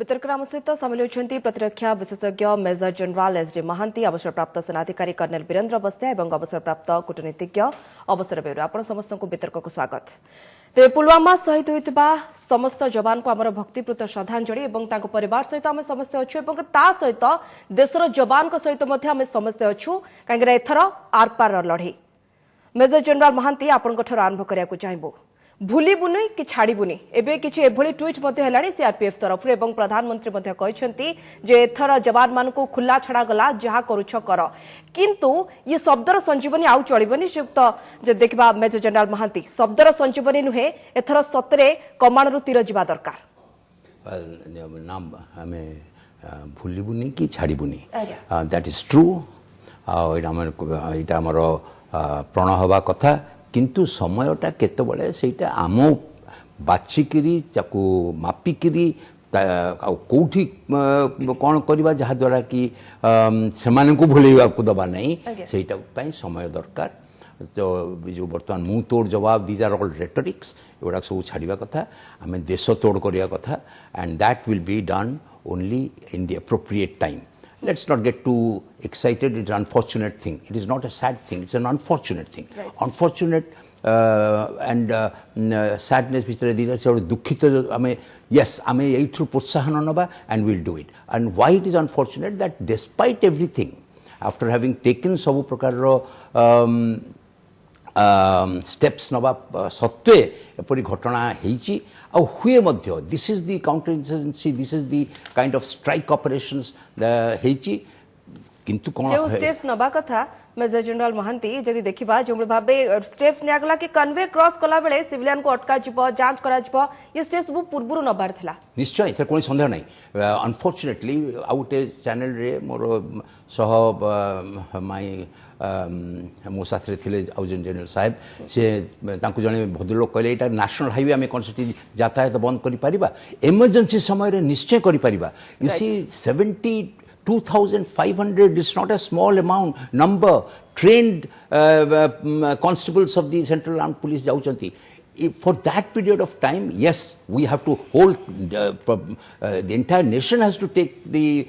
वितर्क आम सहित सामिल होती प्रतिरक्षा विशेषज्ञ मेजर जनरल एसडी महांती, अवसरप्राप्त सेनाधिकारी कर्नेल वीरेन्द्र बस्तिया और अवसरप्राप्त कूटनीतिज्ञ अवसर बेरू आपण समस्त वितर्क को स्वागत। तेज पुलवामा शहीद होता समस्त जवान को आमर भक्तिपूत श्रद्धांजलि और परिवार सहित आम समस्ते अच्छु सहित देशर जवान सहित आम समस्ते अच्छु कहीं एथर आर पार लड़े। मेजर जनरल महांती आपण आरंभ करने चाहबू भूलबुनि कि छाड़बुनि एवं किसी एभली ट्वीट सीआरपीएफ तरफ एवं प्रधानमंत्री जे एथर जवान मान को खुला छड़ा गला जहाँ करुछ कर किंतु ये शब्दर संजीवनी आउ चलबनी जो देखा मेजर जनरल महांती शब्दर संजीवनी नुहे एथर सतरे कमाण रु तीर जा दरकार नाम हमें भूलबुनि कि छाड़बुनि दैट इज ट्रू आम प्रण हवा कथा किंतु समयटा केतबले सेटा आम बाछिकी मापिकी कौटी कौन करवा जहाँ द्वारा कि से भूलवा दबा नहीं से समय दरकार। तो जो बर्तमान मुँह तोड़ जवाब दीज आर ऑल रेटोरिक्स एगुड़ा सब छाड़ा कथा आम देश तोड़ करवा कथा and that will be done only in the appropriate time. Let's not get too excited. It's an unfortunate thing. It is not a sad thing. It's an unfortunate thing. Right. Unfortunate and sadness which are dukhit. Yes, ame eitru protsahan naba and we'll do it. And why it is unfortunate that despite everything, after having taken sabu prakar steps नवा सत्वे एपरी घटना हेची आ हुए मध्य this is the counter insurgency this is the kind of strike operations हेची किंतु कोन जो steps नबा कथा मेजर जनरल महांती जदि देखिबा जो भाबे स्टेप्स नियागला कि कन्वे क्रॉस कला बेले सिविलियन को अटका जिवो जांच करा जिवो ये स्टेप्स बु पूर्वरु नबार थिला निश्चय एथर कोन संदेह नै। अनफॉर्चूनेटली आउट ए चैनल रे मोर सह माय मो साथरे थिले आउजन जनरल साहेब से तांकु जने भद्रलोक कहले एटा नेशनल हाईवे आमे कोन सिटी यातायात बंद करि परिबा इमरजेंसी समय रे निश्चय करि परिबा। You see 72,500 is not a small amount number trained constables of the Central Armed Police jauchanti. For that period of time, yes, we have to hold the entire nation has to take the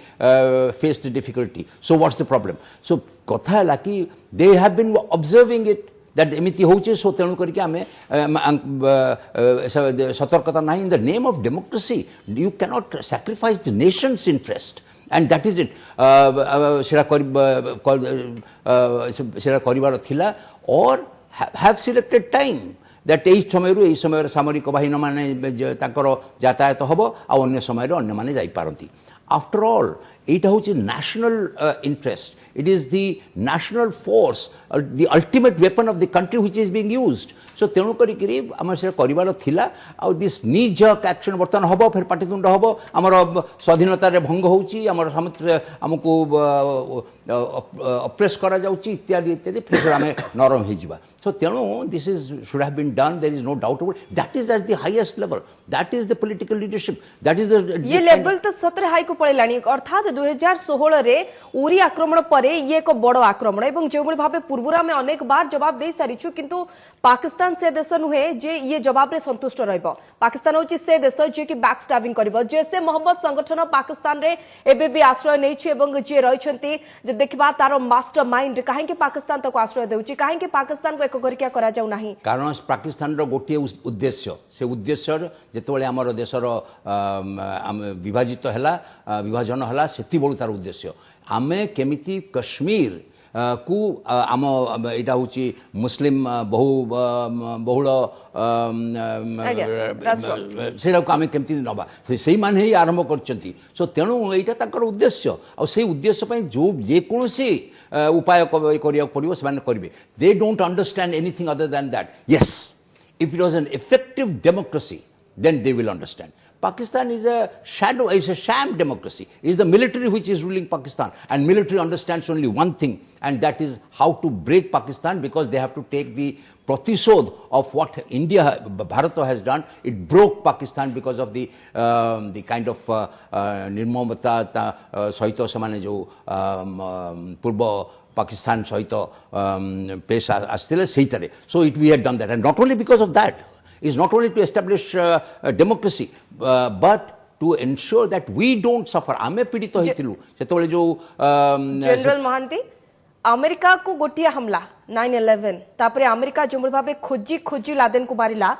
face the difficulty. So what's the problem? So kotha laki they have been observing it that emiti hoche so tenu kariki ame satarkata nahi in the name of democracy. You cannot sacrifice the nation's interest. And that is it. Sera karibar thila or have selected time that ei समय सामरिक बाहिनी माने ताकर यातायात हबो आ अन्य समय अन्य माने जाई पारंती। After all, it is national interest. It is the national force, the ultimate weapon of the country which is being used. So, तेणु करी आम से कर दिस knee jerk action बर्तमान हम फिर पाटितुंड हम आम स्वाधीनतार भंग होमको अप्रेस करा इत्यादि इत्यादि फिर आम नरम हो। So, तेणु this should have been done. There is no doubt about it. That is at the highest level. That is the political leadership. That is the ये लेवल तो सतरे हाई को पड़ेलानी अर्थात 2016 रे उरी आक्रमण परे ये एक बड़ आक्रमण एवं जो भाव पूर्व में अनेक बार जवाब दे सारिछु किंतु पाकिस्तान से देश नुहे जे ये जवाब रे संतुष्ट रहबो। पाकिस्तान होची से देश जे कि बैक स्टैबिंग करबो जैसे मोहम्मद संगठन पाकिस्तान रे एबे भी आश्रय नैछि एवं जे रहिछंती जे देखबा तार मास्टर माइंड काहे कि पाकिस्तान तक आश्रय देउछि काहे कि पाकिस्तान को एक गरिका करा जाउ नाही कारण पाकिस्तान रो गोटे उद्देश्य से उद्देश्य जेतबेले हमर देशर विभाजित हला विभाजन हला सेति बडु तार उद्देश्य आमे केमिति कश्मीर को आम यहाँ हूँ मुस्लिम बहुल से आम केमती नवा से माने ही आरंभ कर सो तेणु यहाँ उद्देश्य से उद्देश्य जो जेकोसी उपाय पड़ो से करेंगे they don't understand anything other than that yes if it was an effective democracy then they will understand. Pakistan is a shadow, is a sham democracy. It is the military which is ruling Pakistan, and military understands only one thing, and that is how to break Pakistan because they have to take the pratisod of what India, Bharat has done. It broke Pakistan because of the kind of nirmamata sahito samane jo purba Pakistan sahito pesh astile seitare. So we had done that, and not only because of that. Is not only to establish democracy, but to ensure that we don't suffer. आमे पीड़ित होइतिलु सेतबेले जो general Mahanti America को गोटिए हमला 9/11 तापरे America जो भाबे खोजी खोजी Laden को मारिला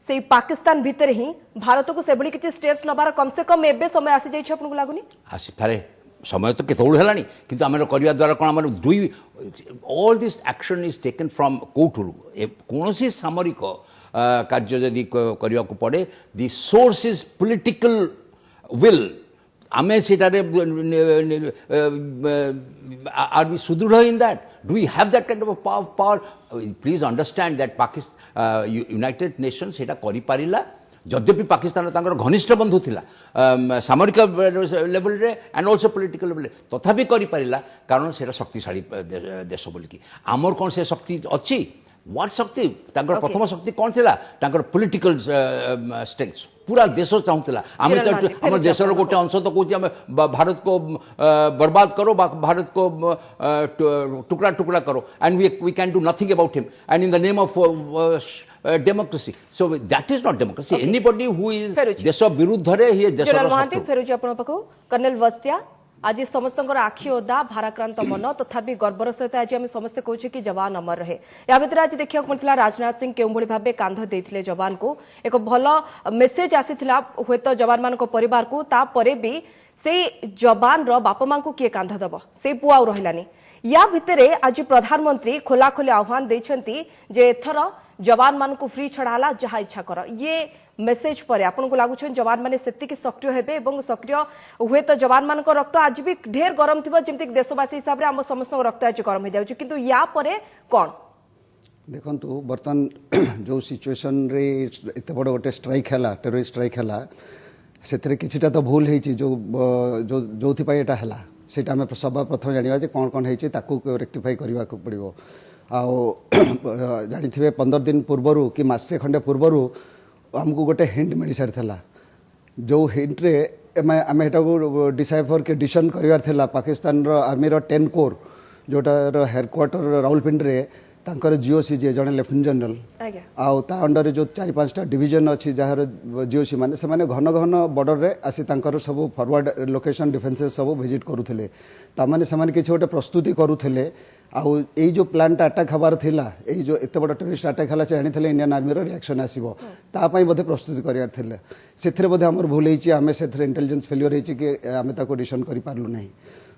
से पाकिस्तान भीतर ही भारत को सेबली किछि स्टेप्स नबार कम से कम एबे समय आसी जाइछ आपन को लागुनी आसी थारे समय तो केतोड़ हेलानी किंतु आमे करिया द्वारा कोन आमे दुई all this action is taken from कोठुरु कोनोसी सामरिक कार्य जदि करिया को पड़े the source is political will आमे सेटारे आर वी सुदृढ़ in that do we have that kind of power please understand that Pakistan United Nations सेटा करि पारिला यद्यपि पाकिस्तान तांकर घनिष्ठ बंधु थिला सामरिक लेवल रे एंड आल्सो पॉलिटिकल लेवल तथापि करि पारिला कारण सेटा शक्तिशाली देश बोलिकी आमर कोन से शक्ति अछि व्हाट शक्ति तांकर प्रथम शक्ति कोन थिला तांकर पॉलिटिकल स्ट्रेंथ पूरा देश चाहूला आम देशर गोटे अंश तो कहे भारत को बर्बाद करो भारत को टुकड़ा टुकड़ा करो and we can do nothing about him and in the name of democracy so that is not democracy anybody who is देश विरुद्ध रे ही देश महांती फेरुजी आपण पाखो कर्नल वस्तिया आज समस्त आखि ओदा भाराक्रांत मन तथापि गर्वर सहित आज आम समस्ते कहूँ कि जवान अमर रहे या भितर आज देखा मिलता राजनाथ सिंह केउं भली भाबे कांध देथिले जवान को एक भल मेसेज आसीथिला हुएत जवान मान परिवार को तापरे भी से जवान रो बापा मां को किए कांध दब से पुआ आउ रहिलानी या भितरे आज प्रधानमंत्री खोलाखोली आह्वान देछंती जे एथर जवान मान को फ्री छड़ाला जहा इच्छा कर ये मेसेज पर आपन को लागुछ जवान माने सेति के सक्रिय हेबे एवं सक्रिय हुए तो जवान मान को रक्त आज भी ढेर गरम थिबो जेमति देशवासी हिसाब रे हम समस्त रक्त आज गरम हो जाउछ किंतु या परे कोन देखंतु बर्तन जो सिचुएशन रे एते बड़ गोटे स्ट्राइक हला टेररिस्ट स्ट्राइक हला सेतरे किछिटा तो भूल हेछि जो जो जोथि पय एटा हला सेटा हम सब प्रथम जानिबा जे कोन कोन हेछि ताकू रेक्टिफाई करबा को पड़िबो आ जानि थिबे 15 दिन पूर्वरु कि मासे खंडे पूर्वरु हमको गोटे हिंट मिल सारी जो हिंट रे आम एटा डिसाइफर के डिशन करार था पाकिस्तान आर्मी 10 कोर जोटार हेडक्वार्टर राउलपिंडी तांकर जीओसी जे जड़े लेफ्टिनेंट जनरल आउ ता अंडर जो 4-5टा डिवीजन अच्छी जार जीओसी माने से माने घन घन बॉर्डर रे आसी तांकर सब फॉरवर्ड लोकेशन डिफेंसेस सब विजिट करूथिले तामाने से माने किछि गोटे प्रस्तुति करूथिले आउ एई जो प्लानटा अटैक हबार थिला एई जो एते बड़ टेररिस्ट अटैक हला जानि थिले इंडियन आर्मी रो रिएक्शन आसीबो ता पई बोधे प्रस्तुति करियार थिले सेथरे बोधे हमर भूल हेछि आमे सेथरे इंटेलिजेंस फेलियर हेछि कि आमे ताको डिशन करि पारलु नाही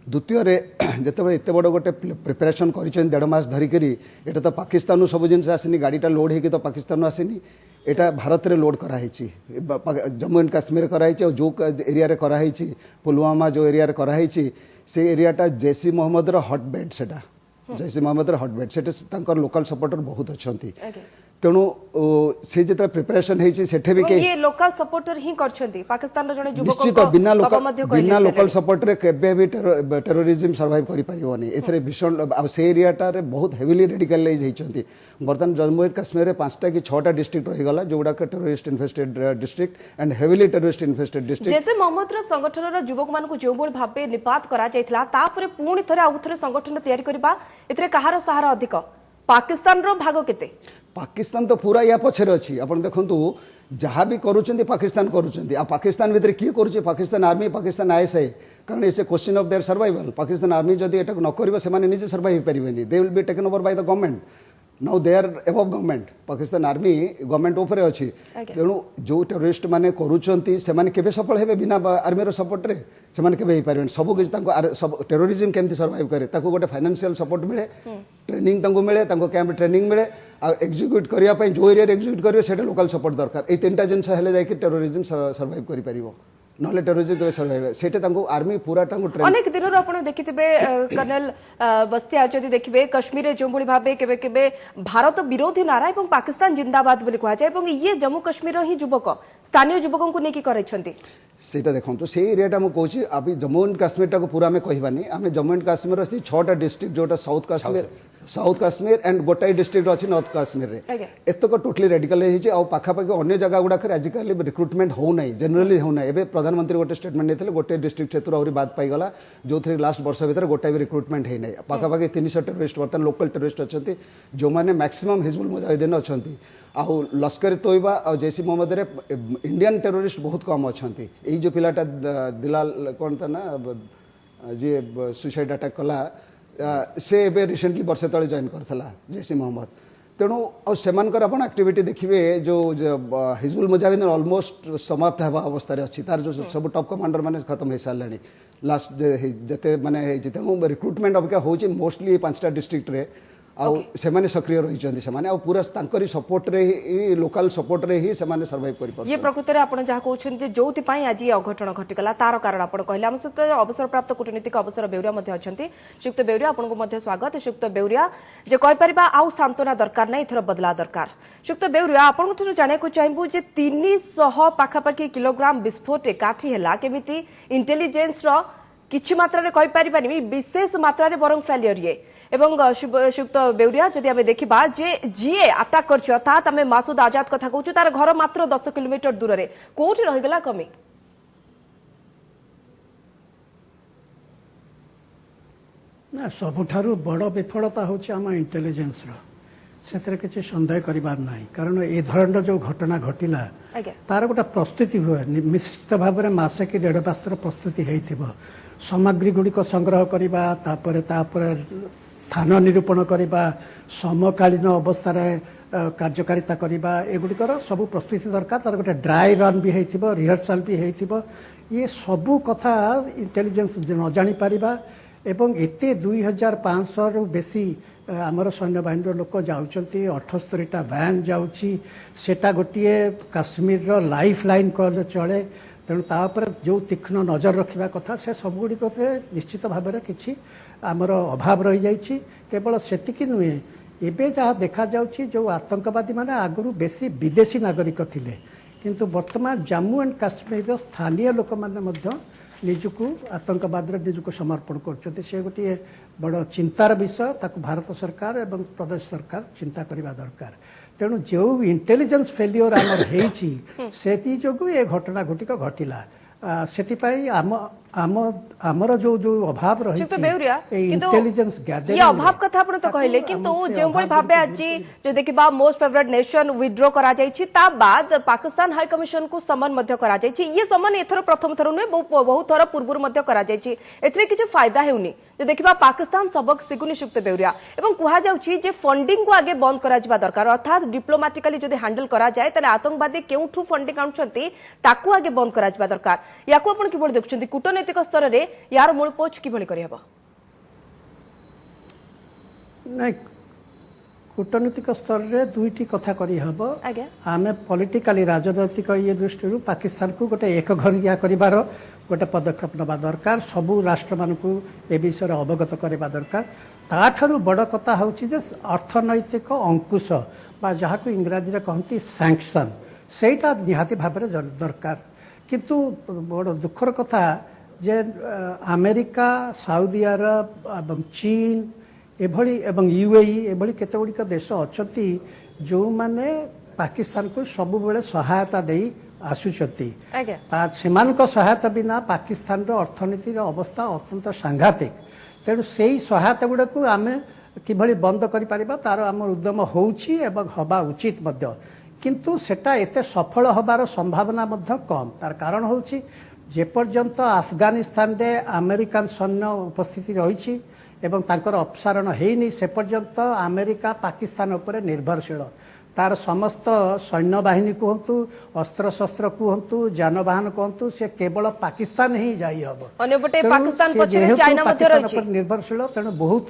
द्वितीय रे जेतेबेले एते बड़ गोटे प्रिपरेशन करिछन 1.5 मास धरि करी एटा तो पाकिस्तान सब जिनस आसिनी गाड़ीटा लोड हेकि तो पाकिस्तान आसिनी एटा भारत रे लोड करा हेछि जम्मू एंड काश्मीर करा हेछि जो एरिया रे करा हेछि पुलवामा जो एरिया रे करा हेछि से एरियाटा जैसी मोहम्मद रो हॉटबेड सेटा जैसे मोहम्मद हॉटबेड से लोकल सपोर्टर बहुत अच्छा तेणु से जितना प्रिपरेशन है भी ये लोकल सपोर्टर ही करछंती पाकिस्तान रो जने युवक निश्चित बिना लोकल सपोर्ट रे केबे भी टेररिज्म सर्वाइव करि परियोनी एथरे भीषण से एरियाटा रे बहुत हेवीली रेडिकलाइज हेचंती बर्तन जम्मू एंड काश्मीर रे 5टा कि 6टा डिस्ट्रिक्ट रही गला जोडा के terrorist infested district and heavily terrorist infested district जैसे मोहम्मद रो संगठन रो युवक मान को जो बोल भाबे निपात करा जायथला तापरे पूर्ण थरे आउ थरे संगठन तयारी करबा एथरे कहार सहारा अधिक पाकिस्तान रो भाग केते पाकिस्तान तो पूरा या पछरे अछि अपन देखंतु जहाँ भी करूचंती पाकिस्तान करूचंती आ पाकिस्तान भीतर किए करूचे पाकिस्तान आर्मी पाकिस्तान आईएसआई कारण it's a question of their survival Pakistan army जदि एटा न करिवो से माने निजे सर्वाइव परिबेनी they will be taken over by the government now they are above government Pakistan army government ऊपर अछि तेणु जो टेररिस्ट माने करूचंती से माने केबे सफल हेबे बिना आर्मी रो सपोर्ट रे से माने केबे हे परिबेन सब किछ तांको सब टेररिज्म केमति सर्वाइव करे ताको गोटे फाइनेंशियल सपोर्ट मिले ट्रेनिंग तांको मिले तांको कैंप ट्रेनिंग मिले आ एग्जीक्यूट करिया पई जो एरिया एग्जीक्यूट करियो सेटा लोकल सपोर्ट दरकार ए तीनटा जिंस हेले जाय कि टेररिज्म सर्वाइव करि परिबो नले टेररिज्म के सर्वाइव सेटा तांको आर्मी पूरा तांको ट्रेन अनेक दिन रो आपण देखिथिबे कर्नल बस्तिया जदि देखिबे कश्मीर रे जोंबुली भाबे केबे केबे भारत विरोधी नारा एवं पाकिस्तान जिंदाबाद बोली कहै छै एवं ये जम्मू कश्मीर रो ही युवक स्थानीय युवकों को नेकी करै छथि सेटा देखंतु से एरियाटा मु कहूची अभी जम्मू एंड काश्मीर टा को पूरा में कहबानी आमे जम्मू एंड काश्मीर रो 6टा डिस्ट्रिक्ट जोटा south Kashmir south Kashmir and गोटाई डिस्ट्रिक्ट अच्छी नॉर्थ काश्मीर रे एतक टोटली रेडिकल हो पाखापाखि अन्य जगह गुड़ाक आजिकल रिक्रुटमेंट होना जनरली होना एवं प्रधानमंत्री गोटे स्टेटमेंट नहीं गोटे डिस्ट्रिक्ट क्षेत्र आहरी बाद पाईगला जो थे लास्ट वर्ष भितर गोटाए भी रिक्रुटमेंट होना पाखापाखि 300 टेरोरिस्ट बर्तमान लोकल टेरोरिस्ट अच्छा जो मैंने मैक्सिमम हिजबुल मुजाहिदीन अच्छा आउ लश्कर तोयबा और जैश मोहम्मद रे इंडियन टेरोरिस्ट बहुत कम अच्छा यही जो पिलाटा दिलाल कौन था ना जी सुसाइड अटैक कला से एबे रिसेंटली वर्षे तले जॉइन करथला जैश मोहम्मद तेणु आर आप एक्टिविटी देखिए जो हिजबुल मुजाहिदीन ऑलमोस्ट समाप्त होगा अवस्था अच्छी तार जो सब टॉप कमांडर मैंने खत्म हो सारे लास्ट जिते माने तेणु रिक्रुटमेंट अबिका हो मोस्टली 5टा डिस्ट्रिक्ट रे से माने सक्रिय रही से माने पूरा सपोर्ट रे ही लोकल सपोर्ट रे ही से माने सर्वाइव कर ये प्रकृति में आपण जहाँ कहते जो आज ये अघटन घटिगला तार कारण आप कहले आम सहित अवसर प्राप्त कूटनीतिक अवसर बेउरिया अच्छा श्रीयुक्त बेउरिया आपको स्वागत श्रीयुक्त बेउरिया जे कहीपर आउ सांत्वना दरकार ना इथर बदला दरकार श्रीयुक्त बेउरिया आपन जाना चाहबू जे 300 पाखापाखि किलोग्राम विस्फोट एकाठी है केमिति इंटेलिजेंस किछि मात्रा रे कहि पारिबानी विशेष मात्रा रे बरंग फेलियर ये एवं श्रीयुक्त बेउरिया जदि आमे देखिबा जे जीए अटैक करछ अर्थात आमे मासूद आजाद कथा कहूछु तार घर मात्र 10 किलोमीटर दूर रे कोठी रहि गेला कमी ना सबुठारु बड़ विफलता होछि आम इंटेलिजेंस रो सेतरे किछि संदेह करिबार नाही कारण ए धरण जो घटना घटिला तार गोटा प्रस्तुति हुए निश्चित भाव में मासे कि 1.5 मासर प्रस्तुति हेइथिबो सामग्री गुड़िक संग्रह करवा स्थान निरूपण करवा समकालीन अवस्था कार्यकारिता करवा एगुड़िकर सब प्रस्तुति दरकार तार गोटे ड्राई रन भी होइथिबो रिहर्सल भी होइथिबो ये सबू कथा इंटेलिजेंस न जानी पारिबा एवं एते 2500 रु बेसी आमर सैन्य बाहिनी लोक जाउछंती 78टा वैन जाउछि सेटा गोटे काश्मीर रो लाइफ लाइन कर चले तेणु तापर जो तीक्ष्ण नजर रखा कथा से सबुगुड़िक निश्चित भाव में किसी आमर अभाव रही जाइए केवल सेतिकी नुहे एबे जहाँ देखा जाउछि जो आतंकवादी माने आगुरु बेसी विदेशी नागरिक थिले किंतु वर्तमान जम्मू एंड काश्मीर स्थानीय लोक माने मध्य निजुक आतंकवाद निजुक समर्पण कर से गोटे बड़ चिंतार विषय ताकू भारत सरकार एवं प्रदेश सरकार चिंता करने दरकार तेणु जो इंटेलिजेंस फेल्योर आमर होइछि सेति जोगु ए घटना घटिक घटिला सेतिपाई आमर जो जो अभाव रही इंटेलिजेंस गैदर ये अभाव कथा आपण तो कहले किंतु जो बड़ी भाबे आज जो देखिबा मोस्ट फेवरेट नेशन विथड्रॉ करा जायछि ता बाद पाकिस्तान हाई कमिशन को समन मध्य करा जायछि ये समन एथरो प्रथम थर ने बहुत थर पूर्व मध्य करा जायछि एथरे किछ फायदा हेउनी जो देखिबा पाकिस्तान सबक सिगुनी सुक्त बेउरिया एवं कुहा जाउछि जे फंडिंग को आगे बंद करा जिबा दरकार अर्थात डिप्लोमेटिकली जदि हैंडल करा जाय तने आतंकवादी केउठु फंडिंग आउछंती ताकू आगे बंद करा जिबा दरकार याकू आपण किबोल देखुछंती कूटनीतिक स्तर रे यार मूल पोच किभली करियबा नहीं कूटनीतिक स्तर रे दुईटी कथा करी हबो आमे पॉलिटिकली राजनैतिक ये दृष्टि पाकिस्तान को गोटे एक घरिया करिवार गोटे पदक्षेप नबा दरकार सबू राष्ट्र मानकू ए विषय अवगत करबा दरकार ताठारु बड़ कथा होछि जे अर्थनैतिक अंकुश बा जहाको इंग्राजी रे कहंती सैंक्शन सेटा निहाती भाबरे दरकार किंतु बड़ दुखर कथा जे अमेरिका साउदी अरब एवं चीन एभली एवं यूएई एभली केतेगुड़िक देश अच्छी जो माने पाकिस्तान को सब बेले सहायता दे आसुचती सेमानक सहायता बिना पाकिस्तान रो अर्थनीति अवस्था अत्यंत सांघातिक तेणु से सहायता गुड़ा को आम किभली बंद करिपारिबा तार आम उद्यम होउछि एवं हवा उचित मध्य किंतु सेटा एते सफल हबार संभावना मध्य कम तार कारण होउछि जेपर्यंत अफगानिस्तान रे अमेरिकन सैन्य उपस्थिति रही एवं तांकर अपसारण हेनी से पर्यंत अमेरिका पाकिस्तान उपर निर्भरशील तार समस्त सैन्य बाहिनी कहतु अस्त्र शस्त्र कहतु जानवाहन कहतु से केवल पाकिस्तान ही जाई हबो अन्यपटे पाकिस्तान पछरे चाइना मध्य रही निर्भरशील तेणु बहुत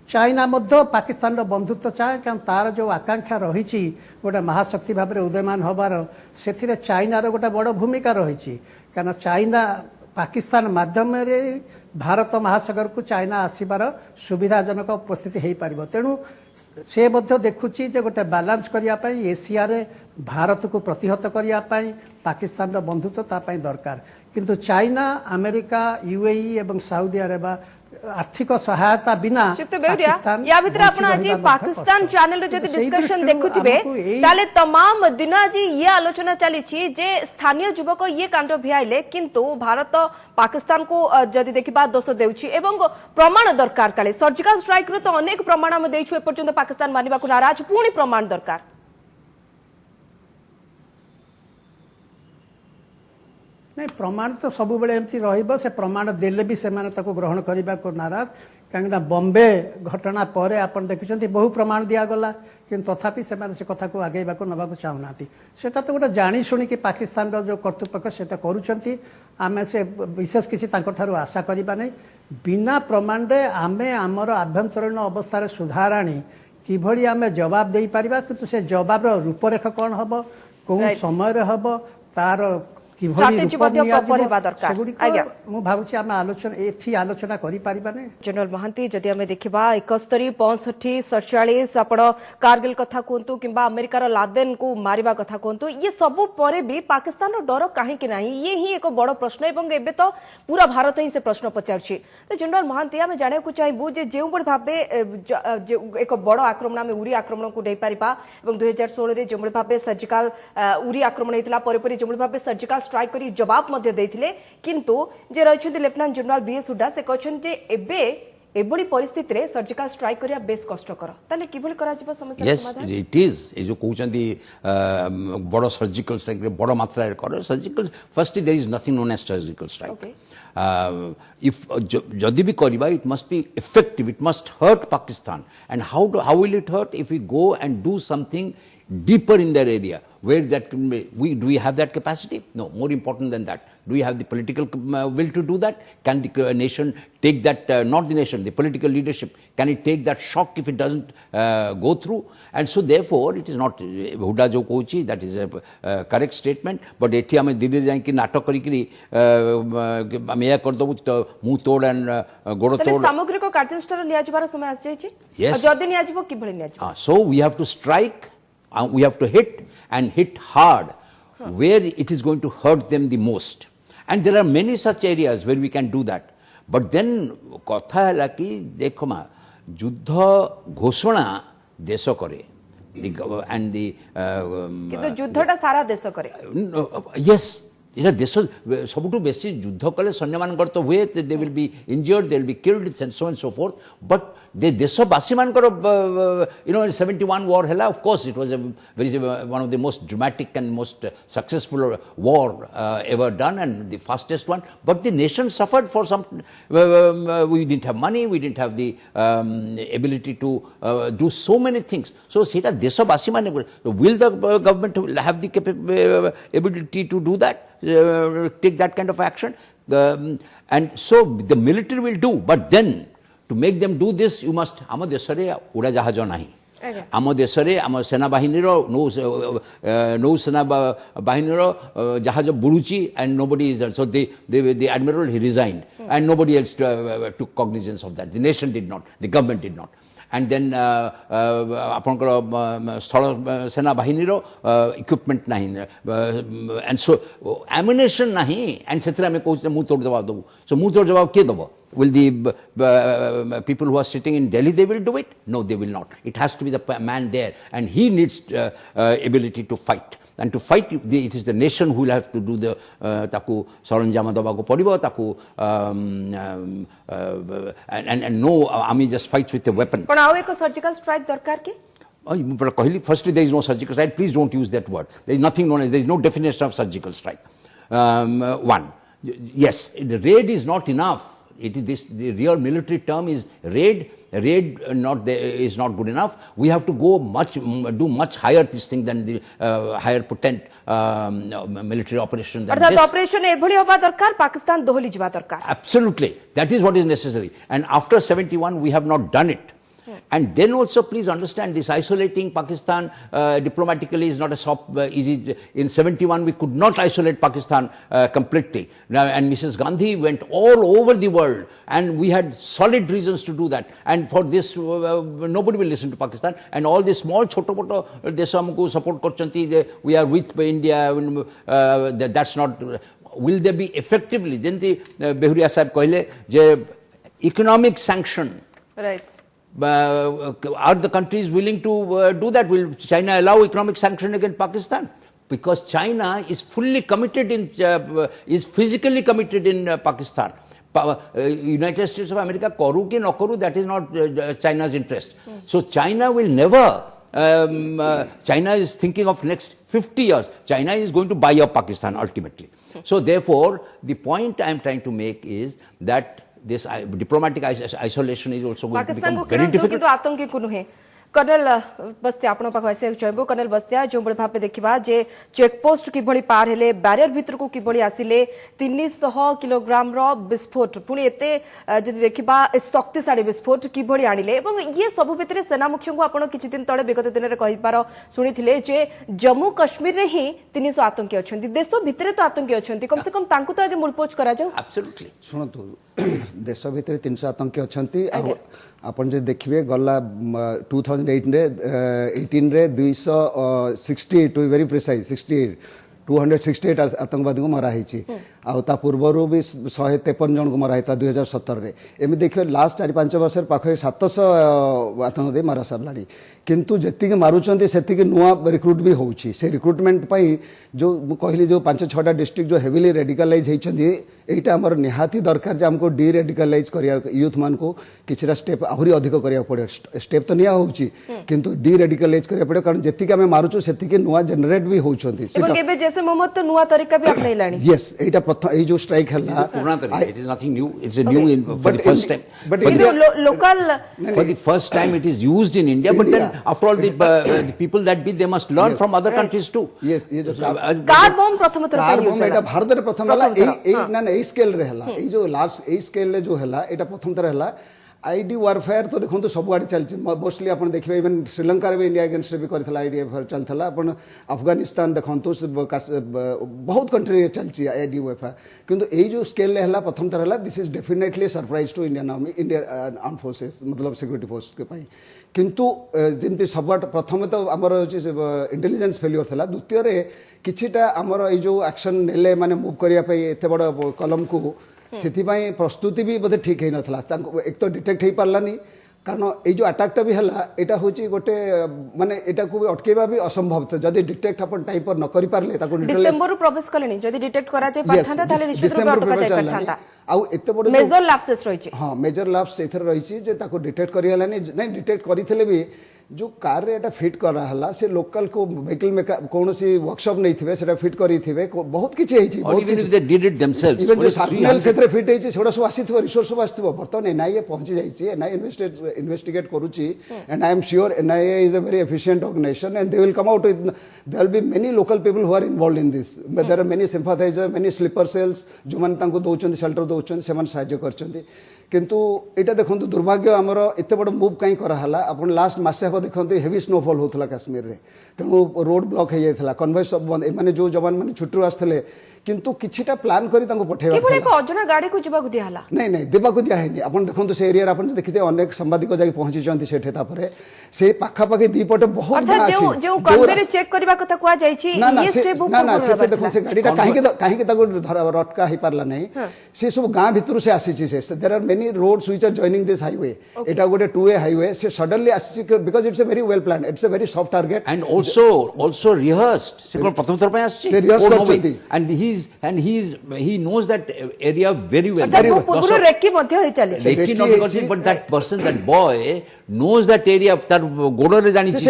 चाइना मध्य पाकिस्तान बंधुत्व चाहे क्या तार जो आकांक्षा रही गोटे महाशक्ति भाव में उदयमान हबार से चाइनार गोटे बड़ भूमिका रही क्या चाइना पाकिस्तान माध्यम भारत महासागर को चाइना आसबार सुविधाजनक उपस्थिति हो पार तेणु से देखुची जे गोटे बालांस करने एशिया रे भारत को प्रतिहत करने पाकिस्तान बंधुत्व तापाई दरकार किंतु चाइना अमेरिका यूएई एवं साउदी अरेबिया आर्थिक सहायता बिना या भितर आपण आज पाकिस्तान चैनल रे जदि डिस्कशन देखुथिबे ताले तमाम दिन आज ये आलोचना चली छी जे स्थानीय युवक ये कांड भियाइले किंतु भारत पाकिस्तान को जदि देखिबा दोष देउछि एवं प्रमाण दरकार काले सर्जिकल स्ट्राइक रे तो अनेक प्रमाण हम देइछु ए पर्यंत पाकिस्तान मानिबा को नाराज पूर्ण प्रमाण दरकार नहीं प्रमाण तो सब बेले एमती रहिबो से प्रमाण देले भी से माने ताको ग्रहण करिबा को नाराज कांगना बॉम्बे घटना परे आपण देखुछंती बहु प्रमाण दिया गला किंतु तथापि से माने से कथा को आगेबा को नबा को चाहनाती सेटा तो गोटे जानी सुनी कि पाकिस्तान रो जो कर्तृपक्ष सेटा करूछंती आमे से विशेष किछि ताको थारु आशा करिबा नै बिना प्रमाण रे आमे हमर आभ्यंतरीण अवस्था रे सुधार आनी किभଳି आमे जवाब देई परिबा किंतु से जवाब रो रूपरेख कोन हबो कोन समय रे हबो तार जनरल महांती जदि आम देखा 71 65 47 आपण कारगिल कथा कहतु कि अमेरिकार लादेन को मारिबा कथा कहतु ये सबू परे भी पाकिस्तान डर कहीं ना ये ही एक बड़ प्रश्न एवं एबे तो पूरा भारत ही से प्रश्न पचार तो जनरल महांती आम जाना चाहबू जो भाव एक बड़ आक्रमण आम उरी आक्रमण को नहीं पारिबा 2016 जो भाव सर्जिकल उरी आक्रमण होता जो भाव सर्जिकल स्ट्राइक करी जवाब मध्य देथिले किंतु जे रहिछन्ती लेफ्टिनेंट जनरल बीएस हुड्डा से कहछन्ती एबे एबडी परिस्थिति रे सर्जिकल स्ट्राइक करिया बेस कष्टकर ताले किभଳି करा जिवो समस्या समाधान इट इज ए जो कहछन्ती बड़ सर्जिकल स्ट्राइक रे बड़ मात्रा रे कर surgical first there is nothing known as surgical strike if jodi bhi kariba it must be effective, it must hurt Pakistan, and how will it hurt if we go and do something deeper in their area where that can be, do we have that capacity? No. More important than that, do we have the political will to do that? Can the nation take that, not the nation, the political leadership, can it take that shock if it doesn't go through? And so therefore it is not Huda jo kochi, that is a correct statement, but ethi ame dili jain ki natak kari kiri ame ya kar dobu mu tod and godo tod सामग्रिक कार्यानुष्ठान निया जबार समय आस जाय छि जदि निया जबो किभଳି निया जबो so we have to strike, we have to hit and hit hard where it is going to hurt them the most, and there are many such areas where we can do that. But then कथा है कि देखो मा युद्ध घोषणा देश करे and the किंतु युद्धटा सारा देश करे yes इला देश सबुठु बेसी युद्ध कले सैन्य मान तो हुए दे will be injured, they will be killed and so fourth, but the देशवासी मान you know 71 war hela, of course it was a very one of the most dramatic and most successful war ever done and the fastest one, but the nation suffered for some we didn't have money, we didn't have the ability to do so many things. So seta देशवासी मान will the government have the ability to do that, take that kind of action, and so the military will do, but then to make them do this you must आम देश रे उड़ा जहाज नहीं, आम देश रे आम सेना बाहिनी रो नौ सेना बाहिनी रो जहाज बुड़ुची and nobody is there. So the admiral he resigned and nobody else took cognizance of that. The nation did not, the government did not. And then आपनकर स्थल सेना बाहिनी रो इक्विपमेंट नहीं, and so ammunition नहीं, and सेतरे हमें coach मुंह तोड़ जवाब दो. So मुंह तोड़ जवाब के दो? Will the people who are sitting in Delhi, they will do it? No, they will not. It has to be the man there, and he needs ability to fight. And to fight, it is the nation who will have to do the taku saranjama daba ko padibo, taku and no army just fights with a weapon. But how एक surgical strike दरकार के? Firstly, there is no surgical strike. Please don't use that word. There is nothing known as, there is no definition of surgical strike. One, yes, the raid is not enough. It is this, the real military term is raid. Raid is not good enough. We have to go do much higher this thing than the higher potent military operation than this. Operation एभली होबा दरकार, पाकिस्तान दोहली जिबा दरकार. Absolutely, that is what is necessary. And after 71, we have not done it. And then also, please understand, this isolating Pakistan diplomatically is not a easy. In 71, we could not isolate Pakistan completely. Now, and Mrs. Gandhi went all over the world, and we had solid reasons to do that. And for this, nobody will listen to Pakistan. And all the small choto-moto desamku support korchanti, we are with India. That's not. Will they be effectively? Then the Behuria Sahib कहले जे economic sanction. Right. Are the countries willing to do that? Will China allow economic sanction against Pakistan? Because China is fully committed is physically committed in Pakistan. United States of America, karu ki no karu, that is not China's interest. So China will never, China is thinking of next 50 years. China is going to buy up Pakistan ultimately. So therefore, the point I am trying to make is that this diplomatic isolation is also going to become very difficult. Colonel Bastia आपण पाख आसे चाहबो colonel Bastia जो बळे भाबे देखिबा जे checkpost कि भली पार हेले barrier भीतर को कि भली आसिले 300 किलोग्राम रो विस्फोट पुनी एते जदि देखिबा शक्तिशाली विस्फोट कि भली आनिले एवं ये सब भितरे सेना मुख्य को आपण किछि दिन तळे विगत दिन रे कहि पार सुनिथिले जे जम्मू कश्मीर रे ही 300 आतंकी अछंती देश भितरे तो आतंकी अछंती कम से कम तांकु तो आगे मुलपोच करा जाऊ एब्सोल्युटली सुनतु देश भितरे 300 आतंकी अछंती आपण जे देखिबे गला 2018 रे 268 टू वेरी प्रिसाइज 268 आतंकवादी को मरा है आ पूर्वर भी 153 जन को मरा है 2017 रे एम देखिए लास्ट 4-5 वर्ष पाखे 700 आतंकवादी मारा सारा किंतु जी मारुंट से नुआ रिक्रुट भी होची से रिक्रुटमेंट जो कहली जो 5-6टा डिस्ट्रिक्ट जो हेविली रेडिकलाइज होती एटा हमर निहाती दरकार जे हमको डी रेडिकलाइज करिया यूथ मान को किछरा स्टेप आहुरी अधिक करिया पड़े स्टेप तो निया होची किंतु डी रेडिकलाइज करिया पड़े कारण जेतिक हम मारुचु सेतिक नुआ जनरेट भी होचंती एबे केबे जैसे मोहम्मद तो नुआ तरीका भी अपनाइलानी यस एटा प्रथम ए जो स्ट्राइक हला पुराना तरीका it is nothing new it's a new in for the first time but local for the first time it is used in India but then after all the people that be they must learn from other countries too. Yes ये जो car bomb प्रथम तरह car bomb एटा भारत रे प्रथम हला ए ना a scale रे हला ए जो लास्ट ए स्केल रे जो हला एटा प्रथम तरह हला आईडी वारफेयर तो देखो सब आड़े चलती मोस्टली आप देखिए इवन श्रीलंका भी इंडिया अगेंस्ट भी करता आईडी वारफेयर चलता अपन अफगानिस्तान देखो बहुत कंट्री चलती आईडी वारफेयर किंतु यही जो स्केल है प्रथम तरह this is definitely surprise to Indian army Indian arm forces मतलब सिक्योरिटी फोर्स के पाई किंतु जमी सब प्रथम तो आमर इंटेलिजेंस फेल्योर था द्वितीय किछिटा आमर जो एक्शन नेले माने मूव करने एत बड़ कलम को से प्रस्तुति भी बोधे ठीक है नथला एक तो डिटेक्ट हो पारानी कारण ये जो अटैकटा भी है यहाँ हूँ गोटे माने एटा को अटकेबा भी असंभव था जदि डिटेक्ट अपन टाइम पर न करि पारले ताको डिसेंबर प्रवेश कलेनी जदि डिटेक्ट करा जाय पाथांता ताले निश्चित रूप अटका जाय पाथांता आउ एते बड़ मेजर लैप्सेस रहिछि हां मेजर लैप्स एथर रहिछि जे ताको डिटेक्ट करि हलानी नहीं डिटेक्ट करिथिले भी जो कार रे एटा फिट कर रहा से लोकल को व्हीकल में कौन सी वर्कशॉप नहीं थे सेटा फिट करी थे बहुत किछि हेछि बहुत किछि they did it themselves even जो सार्फनेल सेतरे फिट हेछि सेडा सब आसीथबो रिसोर्स सब आसीथबो बर्तन एनआईए पहुंची जाइछि एनआईए इन्वेस्टिगेट करूछि and I am sure NIA is a very efficient organisation and they will come out with there will be many local people who are involved in this there are many sympathiser many sleeper cells जो मान तांको दोचंदी shelter दोचंदी सेमान सहाय्य करचंदी किंतु एटा देखंतु दुर्भाग्य हमर एते बड़ मूव काई करा हला अपन लास्ट मासे हो देखंतु हेवी स्नोफॉल होतला कश्मीर रे तेणु रोड ब्लॉक हो जाइथला कन्वॉय सब बंद माने जो जवान माने छुट्टू आस्थले किंतु किछिटा प्लान करी तांको पठेबा केबो एक अजना गाड़ी को जिबा को दिया हला नहीं नहीं देबा को दिया है अपन देखंतु से एरिया अपन देखिते अनेक संवादिक जाई पहुंची जंती सेठे तापरे से पाखा पाखी दी पटे बहुत गाड़ी अर्थात जो कन्वेयर चेक करबा कथा कुआ जाईची ये स्टेप ना ना से देखो से गाड़ीटा काहे के ताको रटका ही पारला नहीं से सब गां भितरु से आसीची से there are many roads which are joining this highway एटा गोटे टू वे हाईवे से सडनली आसीची because it's a very well planned it's a very soft target and also rehearsed से प्रथम तरह पे आसीची से रिहर्स करछंती and he knows that area very well पूरा रेकी मध्ये होई चली छे recce not because but that person that boy knows that area tar godo re jani chi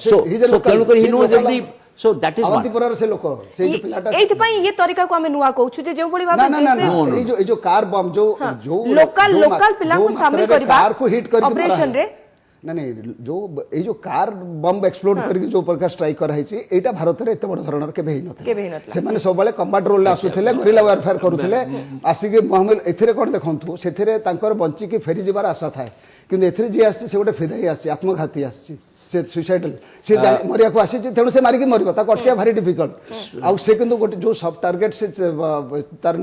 so he knows every so that is Awantipora से लोक से जो पिलाटा एथि पई ये तरीका को हमें नुआ कहू जे जो बड़ी भाबे जैसे जो कार बम जो लोकल पिला को शामिल करबा कार को हिट करके ऑपरेशन रे नहीं जो कार बम एक्सप्लोड करके जो प्रकार स्ट्राइक करा है एटा भारत रे एते बड़ धरणर के भेई नथले से माने सब बेले कम्बाट रोल आसुथले गरिला वारफेयर करूथले आसी के मोहम्मद एथिरे कोन देखंतु सेथिरे तांकर बंची के फेरी जिबार आशा थाए किंतु एथिरे जे आसी से गोटे फिदाई आसी आत्मघाती आसी से सुसाइडल से मरिया को आसी तेणु से मारिक मरबो ता कटके भारी डिफिकल्ट आ से किंतु गोटे जो सब टारगेट से तार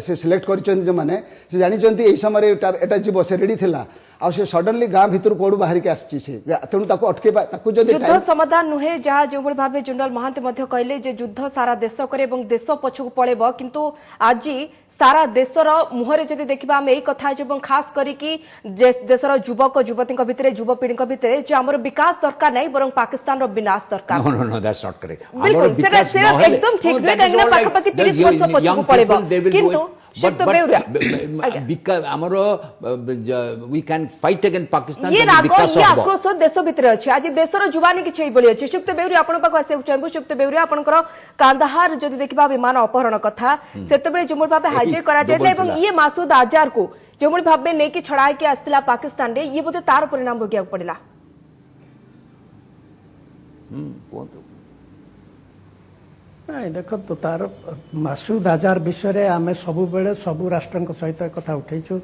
से सिलेक्ट करिसें जे माने से जानि चंती एई समय एटा जीव से रेडी थिला आ से सडनली गाँ भितर कोडू बाहर के आसी से तेणु ताको अटकेबा ताको जदि युद्ध समाधान नुहे जहाँ जो भाव जनरल महांती कहले जे युद्ध सारा देश करे देश पछक पड़ेब किंतु आज सारा देशर मुहरे जदि देखा आम यही कथा खास करिकी देशर युवक युवती भितर युवपीढ़ी भितर जे आमर विकास दरकार नहीं बर पाकिस्तान विनाश दरकार बिल्कुल एकदम ठीक नुहे कहीं पाखापाखि 30 वर्ष पछक पड़ेब किंतु we can fight against Pakistan ये राग ये आक्रोश देश भितर अछि आज देशर जुवानी किछि एई बळी अछि सुक्त बेउरी आपण पाक आसे चाहबो सुक्त बेउरी आपनकर कांदाहार जदि देखबा विमान अपहरण कथा सेतबेले जमुर भाबे हाईजैक करा जायला एवं ये मासूद आजार को जमुर भाबे नै कि छडाय के आस्तिला पाकिस्तान रे ये बोते तार परिणाम भोगिया पड़िला नहीं देख तो तार मासूद आजार विषय आम सब बेले सबू राष्ट्र सहित कथा उठेचु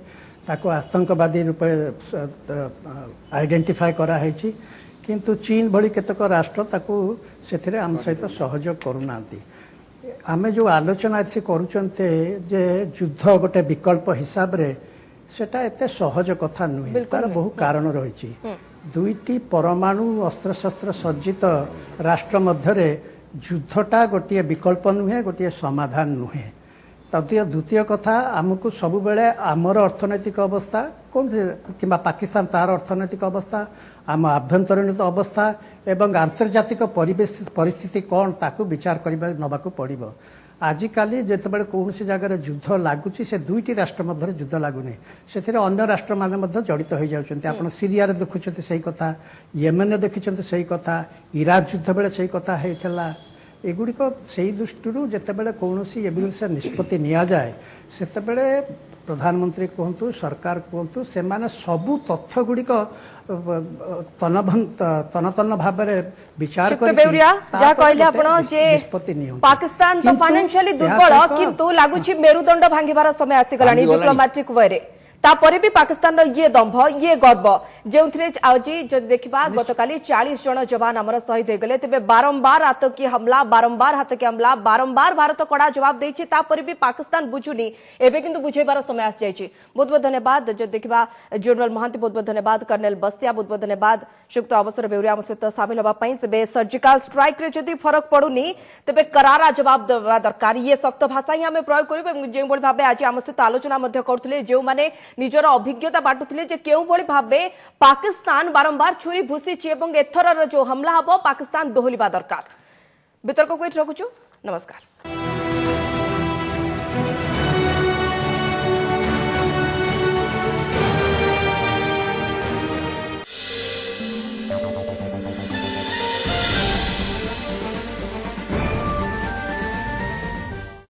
ताको आतंकवादी रूपे आइडेंटिफाई कराई किंतु चीन भली केतक राष्ट्र ताको से आम सहित सहयोग करूना आम जो आलोचना से करुचंते जे युद्ध गोटे विकल्प हिसाब रे सेटा एते सहज कथा नुहे तार बहु कारण रही दुईटी परमाणु अस्त्र शस्त्र सज्जित राष्ट्र मध्य युद्धटा गोटे विकल्प नुहे गोटे समाधान नुहे तदीय द्वितीय कथा आमको सब बेले आमर अर्थनैतिक अवस्था कौन कि पाकिस्तान तार अर्थनैतिक अवस्था आम आभ्यंतरीण अवस्था एवं आंतर्जातिक परिस्थिति कौन ताकू विचार करने नबाकू पड़ो आजिकाली जितेबाला कौन सी जगह युद्ध लगुच से दुईटी राष्ट्र मध्य युद्ध लगुनि से अन्य राष्ट्र माने जड़ित हो जाती आप सीरिया देखुं से कथा येमेन देखिं से कथा इराक युद्ध बेले से कथा होता एगुड़िक से दृष्टि जितेबाला कौन सी निष्पत्ति नि जाए से प्रधानमंत्री कहतु सरकार कहतु से माने सबू तथ्य गुड़िक तन भाव विचार पाकिस्तान तो फाइनेंशियली दुर्बल किंतु लगुच मेरुदंड भांगिबार समय आसीगला डिप्लोमेटिक वे तापरे भी पाकिस्तान ये दंभ ये गर्व जो आज जब देखा गतकाली 40 जन जवान आमर शहीद हो गले तेज बारंबार आतंकी हमला बारंबार भारत कड़ा जवाब देछि तापरे भी पाकिस्तान बुझुनी एबे किंतु बुझेबार समय आसी जाइछि। बहुत बहुत धन्यवाद जो देखा जनरल महांती बहुत बहुत धन्यवाद कर्नेल बस्तिया बहुत बहुत धन्यवाद सुक्त अवसर बेउरी आम सहित सामिल होगा तेज सर्जिकल स्ट्राइक रे जदि फरक पड़ुनी तेज करारा जवाब देवा दरकार ये शक्त भाषा ही आम प्रयोग करूँ जो भाव आज आम सहित आलोचना करुले जो मैंने निजर अभिज्ञता बांटुले जे केउ भली भाबे पाकिस्तान बारंबार छुरी भूसीछि एवं एथरर जो हमला हबो पाकिस्तान दोहलिबा दरकार। वितर्क को रखुछु नमस्कार।